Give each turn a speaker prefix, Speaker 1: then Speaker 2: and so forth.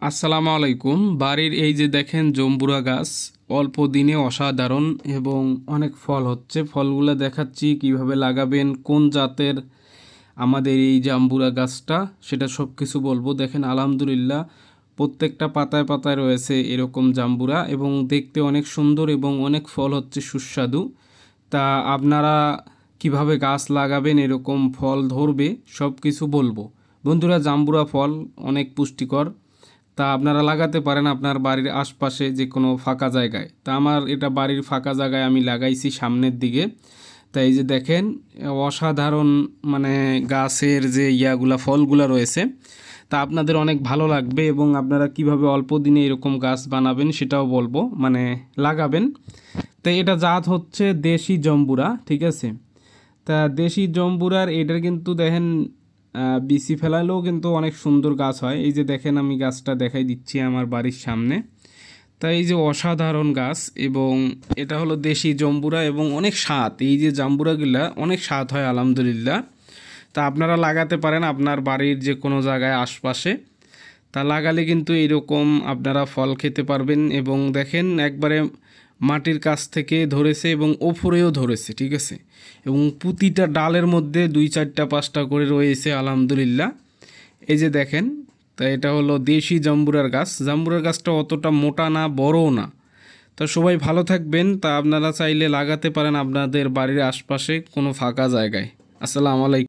Speaker 1: আসসালামু আলাইকুম। বাড়ির এই যে দেখেন জম্বুরা গাছ, অল্প দিনে অসাধারণ এবং অনেক ফল হচ্ছে। ফলগুলো দেখাচ্ছি কিভাবে লাগাবেন, কোন জাতের আমাদের এই জাম্বুরা গাছটা, সেটা সব কিছু বলবো। দেখেন আলহামদুলিল্লাহ প্রত্যেকটা পাতায় পাতায় রয়েছে এরকম জাম্বুরা এবং দেখতে অনেক সুন্দর এবং অনেক ফল হচ্ছে সুস্বাদু। তা আপনারা কিভাবে গাছ লাগাবেন এরকম ফল ধরবে সব কিছু বলবো। বন্ধুরা, জাম্বুরা ফল অনেক পুষ্টিকর। তা আপনারা লাগাতে পারেন আপনার বাড়ির আশপাশে যে কোনো ফাঁকা জায়গায়। তা আমার এটা বাড়ির ফাঁকা জায়গায় আমি লাগাইছি সামনের দিকে। তা এই যে দেখেন অসাধারণ, মানে গাছের যে ইয়াগুলা ফলগুলা রয়েছে, তা আপনাদের অনেক ভালো লাগবে এবং আপনারা কিভাবে অল্প দিনে এরকম গাছ বানাবেন সেটাও বলবো, মানে লাগাবেন। তো এটা জাত হচ্ছে দেশি জম্বুরা, ঠিক আছে। তা দেশি জম্বুরার এটার কিন্তু দেখেন বিচি ফেলালেও কিন্তু অনেক সুন্দর গাছ হয়। এই যে দেখেন আমি গাছটা দেখাই দিচ্ছি আমার বাড়ির সামনে। তাই এই যে অসাধারণ গাছ, এবং এটা হলো দেশি জম্বুরা এবং অনেক স্বাদ। এই যে জাম্বুরাগুলা অনেক স্বাদ হয় আলহামদুলিল্লাহ। তা আপনারা লাগাতে পারেন আপনার বাড়ির যে কোনো জায়গায় আশপাশে। তা লাগালে কিন্তু এরকম আপনারা ফল খেতে পারবেন। এবং দেখেন একবারে মাটির কাছ থেকে ধরেছে এবং ওপরেও ধরেছে, ঠিক আছে। এবং প্রতিটা ডালের মধ্যে 2 4টা 5টা করে রয়েছে আলহামদুলিল্লাহ। এই যে দেখেন, তা এটা হলো দেশি জাম্বুরার গাছ। জাম্বুরার গাছটা অতটা মোটা না, বড়ও না। তা সবাই ভালো থাকবেন। তা আপনারা চাইলে লাগাতে পারেন আপনাদের বাড়ির আশপাশে কোনো ফাঁকা জায়গায়। আসসালামু আলাইকুম।